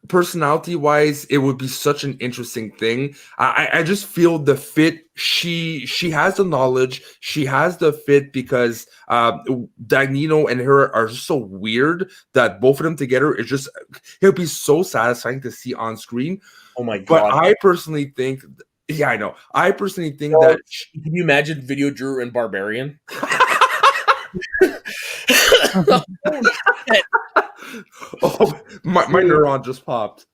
Personality wise, it would be such an interesting thing. I just feel the fit. She has the knowledge. She has the fit because Dagnino and her are so weird that both of them together is just, it'll be so satisfying to see on screen. Oh my god! But I personally think, I know. I personally think that. Can you imagine Video Drew and Barbarian? Oh, my neuron just popped.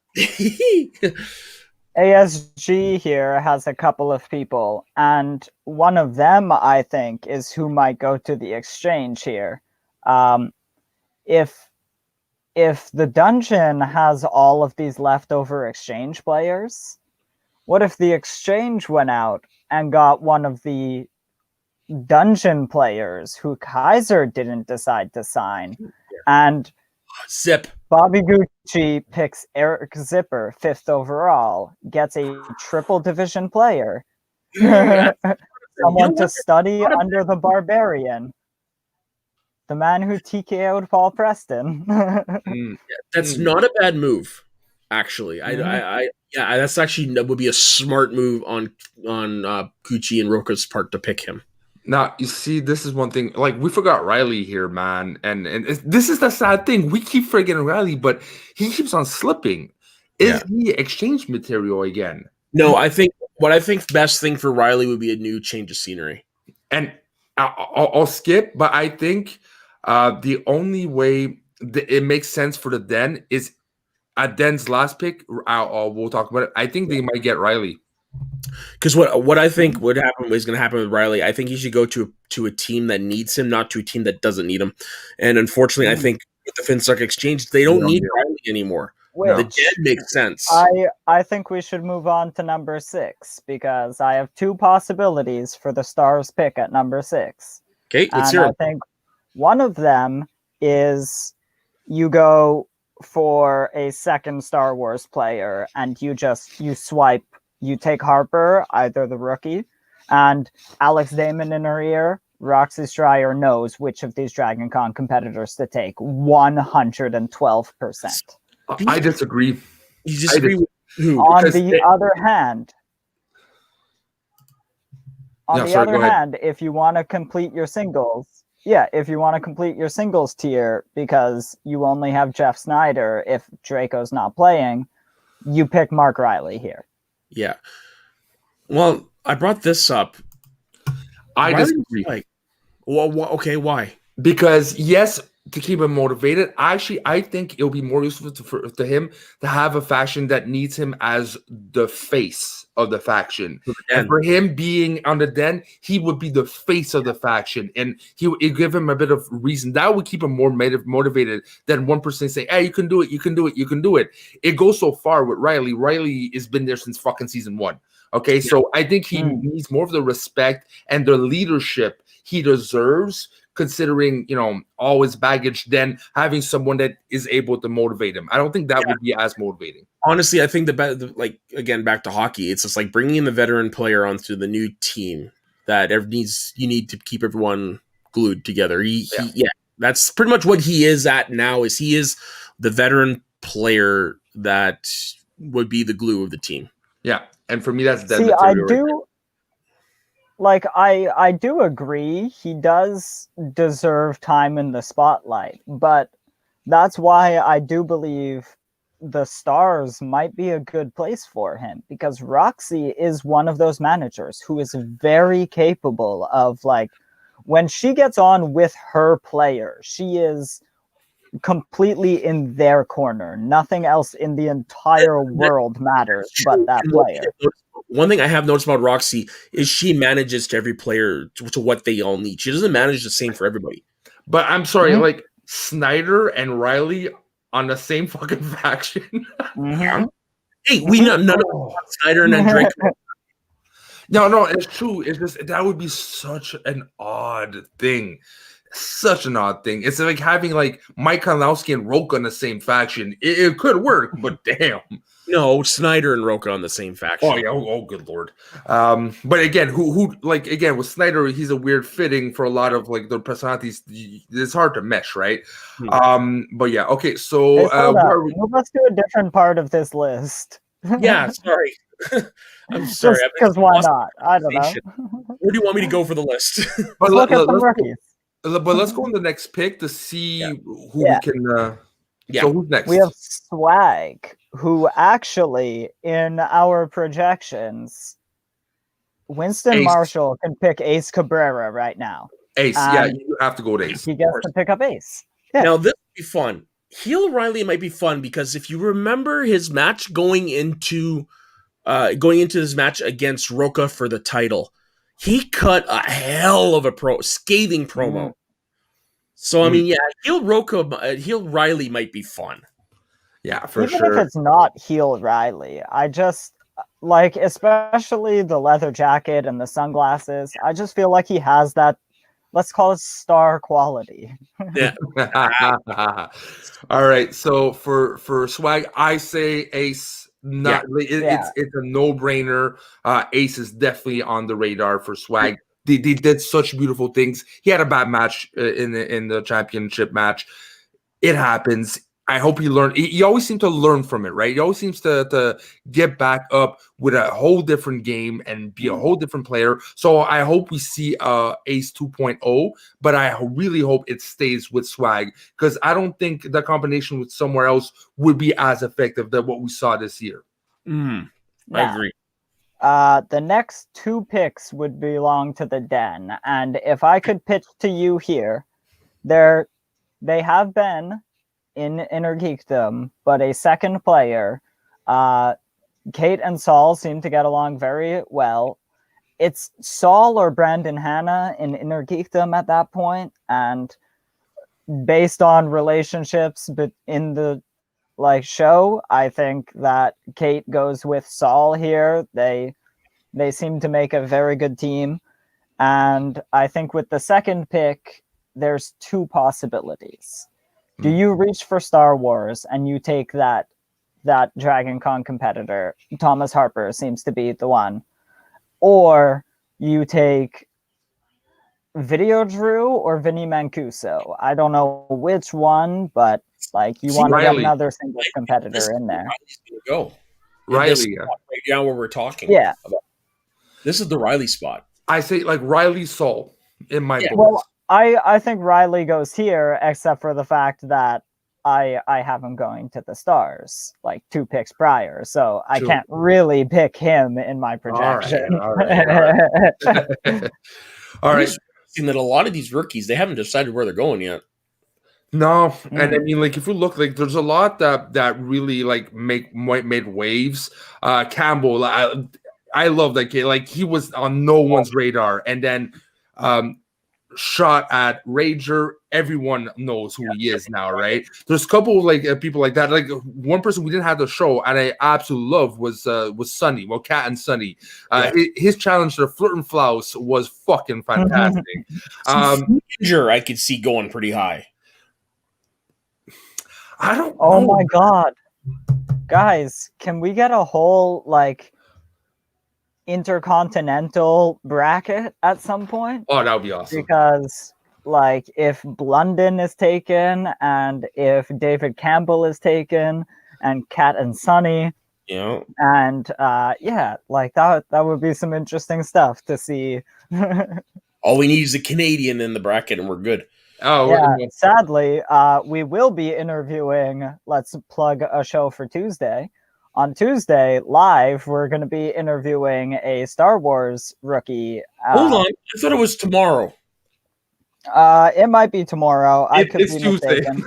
ASG here has a couple of people, and one of them, I think, is who might go to the exchange here. If the dungeon has all of these leftover exchange players, what if the exchange went out and got one of the dungeon players who Kaiser didn't decide to sign, and Zip Bobby Gucci picks Eric Zipper 5th overall, gets a triple division player, someone to study under the Barbarian, the man who TKO'd Paul Preston. That's not a bad move. Actually, Mhm. yeah, that would be a smart move on Gucci and Roka's part to pick him. Now, you see, this is one thing. Like, we forgot Riley here, man, and this is the sad thing. We keep forgetting Riley, but he keeps on slipping. Is Yeah. he exchange material again? No, I think best thing for Riley would be a new change of scenery. And I'll skip, but I think the only way that it makes sense for the Den is at Den's last pick. We'll talk about it. I think they might get Riley. Because what I think would happen is going to happen with Riley. I think he should go to a team that needs him, not to a team that doesn't need him. And unfortunately, I think with the Finstock exchange, they don't need Riley anymore. No. The Which Den makes sense. I think we should move on to number 6 because I have 2 possibilities for the Stars pick at number 6. Okay, let's And hear I it. think one of them is you go for a second Star Wars player and you take Harper, either the rookie, and Alex Damon in her ear. Roxy Stryer knows which of these Dragon Con competitors to take 112%. I disagree. You disagree with who? On the other hand, go ahead. if you want to complete your singles, tier because you only have Jeff Snyder if Draco's not playing, you pick Mark Riley here. Yeah. Well, I brought this up. I Riley disagree. was well, okay, why? Because yes, to keep him motivated, actually, I think it'll be more useful to him to have a faction that needs him as the face of the faction. And for him being on the Den, he would be the face of the faction, and it give him a bit of reason. That would keep him more motivated than one person saying, "Hey, you can do it, you can do it, you can do it." It goes so far with Riley. Riley has been there since fucking season 1. Okay, so I think he needs more of the respect and the leadership he deserves, considering, all his baggage, than having someone that is able to motivate him. I don't think that would be as motivating. Honestly, I think again, back to hockey, it's just like bringing in the veteran player onto the new team that you need to keep everyone glued together. That's pretty much what he is at now. He is the veteran player that would be the glue of the team. Yeah, and for me, that's dead See, material. I do agree. He does deserve time in the spotlight, but that's why I do believe the Stars might be a good place for him, because Roxy is one of those managers who is very capable of, when she gets on with her player, she is completely in their corner. Nothing else in the entire world matters but that player. One thing I have noticed about Roxy is she manages to every player to what they all need. She doesn't manage the same for everybody. But I'm sorry, like Snyder and Riley on the same fucking faction. Hey, we know none of Snyder and then Drake. No, it's true. It's just that would be such an odd thing. Such an odd thing. It's like having Mike Konlowski and Roka in the same faction. It could work, but damn. No, Snyder and Roka on the same faction. Oh yeah. Oh good lord. But again, who with Snyder, he's a weird fitting for a lot of their personalities. It's hard to mesh, right? But yeah. Okay. So move us to a different part of this list. Yeah. Sorry. I'm sorry. Because why not? I don't know. Where do you want me to go for the list? But look at some rookies. But let's go on the next pick to see who we can. So who's next? We have Swag, who actually, in our projections, Winston Marshall can pick Ace Cabrera right now. Ace, you have to go to Ace. He gets to pick up Ace. Yeah. Now this would be fun. Heel Riley might be fun because if you remember his match going into this match against Roka for the title, he cut a hell of a scathing promo. So I mean, heel Riley might be fun. Yeah, for sure. Even if it's not heel Riley, I just especially the leather jacket and the sunglasses. I just feel like he has that. Let's call it star quality. Yeah. All right. So for Swag, I say Ace. It's a no-brainer. Ace is definitely on the radar for Swag. They did such beautiful things. He had a bad match in the championship match. It happens. I hope he learned. He always seems to learn from it, right? He always seems to get back up with a whole different game and be a whole different player. So I hope we see Ace 2.0, but I really hope it stays with Swag, because I don't think the combination with somewhere else would be as effective than what we saw this year. I agree. The next 2 picks would belong to the Den, and if I could pitch to you here, they have been in Inner Geekdom, but a second player. Kate and Saul seem to get along very well. It's Saul or Brandon Hanna in Inner Geekdom at that point, and based on relationships but in the show, I think that Kate goes with Saul here. They seem to make a very good team, and I think with the second pick, there's 2 possibilities. Do you reach for Star Wars and you take that Dragon Con competitor? Thomas Harper seems to be the one. Or you take Video Drew or Vinny Mancuso. I don't know which one, but you want to get another single competitor in there. Go. Riley, right now where we're talking. Yeah. This is the Riley spot. I say Riley Saul in my book. Well, I think Riley goes here, except for the fact that I have him going to the Stars 2 picks prior, so I can't really pick him in my projection. All right. All right. Seeing that a lot of these rookies, they haven't decided where they're going yet. No, and I mean, if you look, there's a lot that really made waves. Campbell, I love that kid. He was on no one's radar, and then shot at Rager. Everyone knows who he is now, right? There's a couple people like that. One person we didn't have the show, and I absolutely love was Sonny. Well, Cat and Sonny. His challenge to Flirt and Flouse was fucking fantastic. Ginger, I could see going pretty high. I don't. Oh my god, guys! Can we get a whole intercontinental bracket at some point? Oh, that would be awesome. Because if Blunden is taken, and if David Campbell is taken, and Cat and Sonny, and that would be some interesting stuff to see. All we need is a Canadian in the bracket, and we're good. Oh, yeah. Sadly, we will be interviewing. Let's plug a show for Tuesday. On Tuesday, live, we're going to be interviewing a Star Wars rookie. Hold on. I thought it was tomorrow. It might be tomorrow. I could be Tuesday. mistaken.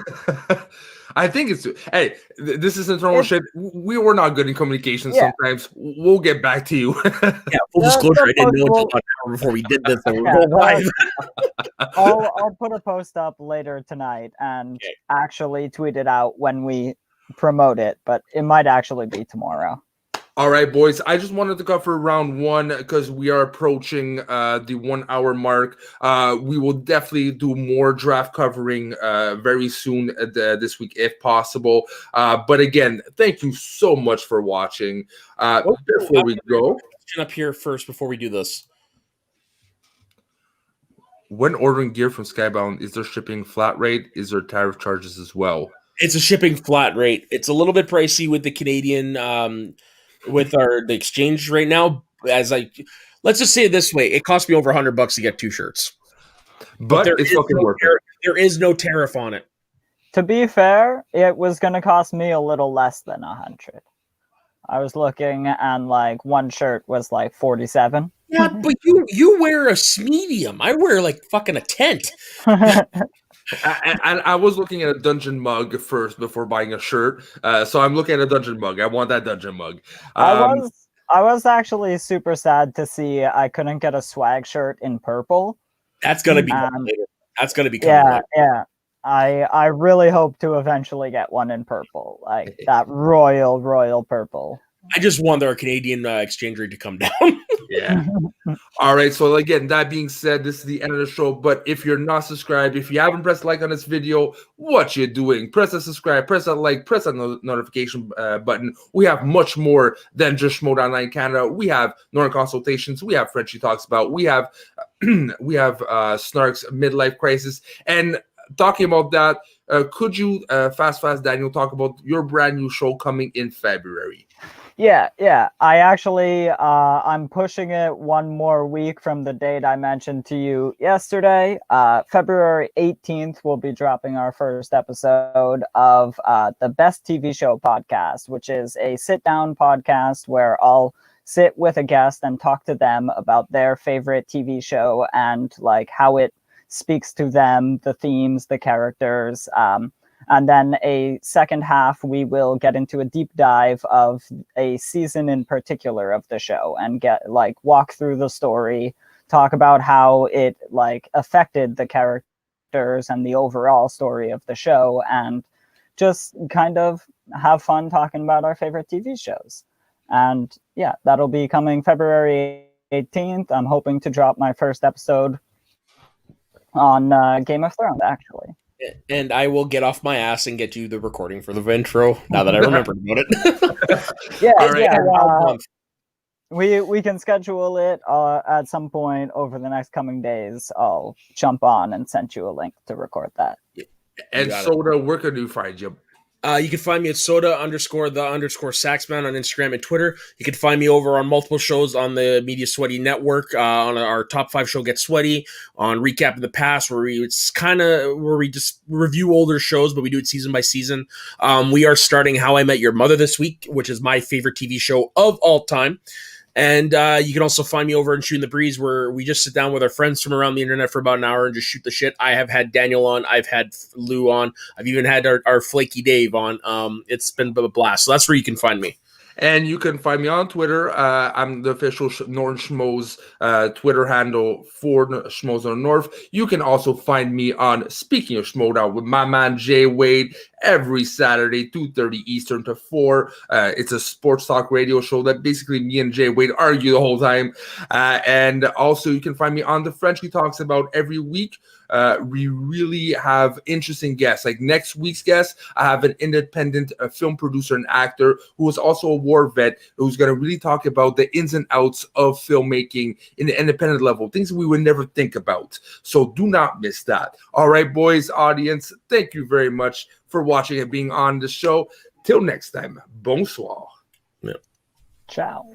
I think it's... Hey, this is internal shit. We were not good in communication sometimes. We'll get back to you. Yeah, full disclosure, I didn't know until an hour before we did this. I'll put a post up later tonight and actually tweet it out when we promote it, but it might actually be tomorrow. All right, boys. I just wanted to cover round 1 because we are approaching the 1 hour mark. We will definitely do more draft covering very soon this week, if possible. But again, thank you so much for watching. Before we go, up here first before we do this. When ordering gear from Skybound, is there shipping flat rate? Is there tariff charges as well? It's a shipping flat rate. It's a little bit pricey with the Canadian, with the exchange right now. Let's just say it this way: it cost me over $100 to get 2 shirts, but it's fucking worth it. There is no tariff on it. To be fair, it was going to cost me a little less than 100. I was looking, and one shirt was $47. Yeah, but you wear a medium. I wear fucking a tent. And I was looking at a dungeon mug first before buying a shirt. So I'm looking at a dungeon mug. I want that dungeon mug. I was actually super sad to see I couldn't get a swag shirt in purple. That's gonna be coming later. That's gonna be coming later. Yeah. I really hope to eventually get one in purple, that royal purple. I just want our Canadian exchange rate to come down. Yeah. All right. So again, that being said, this is the end of the show. But if you're not subscribed, if you haven't pressed like on this video, what you doing? Press that subscribe, press that like, press that notification button. We have much more than just Schmoedown Online Canada. We have Northern Consultations. We have Frenchie Talks About. We have Snark's Midlife Crisis. And talking about that, could you, fast, Daniel, talk about your brand new show coming in February? Yeah. I actually, I'm pushing it one more week from the date I mentioned to you yesterday. February 18th, we'll be dropping our first episode of the Best TV Show podcast, which is a sit-down podcast where I'll sit with a guest and talk to them about their favorite TV show and like how it speaks to them, the themes, the characters. And then a second half, we will get into a deep dive of a season in particular of the show and walk through the story, talk about how it like affected the characters and the overall story of the show, and just kind of have fun talking about our favorite TV shows. And yeah, that'll be coming February 18th. I'm hoping to drop my first episode on Game of Thrones, actually. And I will get off my ass and get you the recording for the intro now that I remembered about it. Yeah, All right. We can schedule it at some point over the next coming days. I'll jump on and send you a link to record that. And Soda, where can you find you? You can find me at soda_the_saxman on Instagram and Twitter. You can find me over on multiple shows on the Media Sweaty Network, on our top 5 show Get Sweaty, on Recap of the Past, where we just review older shows, but we do it season by season. We are starting How I Met Your Mother this week, which is my favorite TV show of all time. And you can also find me over in Shooting the Breeze, where we just sit down with our friends from around the internet for about an hour and just shoot the shit. I have had Daniel on. I've had Lou on. I've even had our Flaky Dave on. It's been a blast. So that's where you can find me. And you can find me on Twitter. I'm the official Northern Schmoes Twitter handle for Schmoedown North. You can also find me on Speaking of Schmoedown with my man Jay Wade every Saturday, 2:30 Eastern to 4. It's a sports talk radio show that basically me and Jay Wade argue the whole time. And also you can find me on The Frenchie Talks about every week. We really have interesting guests. Like next week's guest, I have an independent film producer and actor who is also a war vet, who's going to really talk about the ins and outs of filmmaking in the independent level, things we would never think about. So do not miss that. All right, boys, audience, thank you very much for watching and being on the show. Till next time, bonsoir. Yeah. Ciao.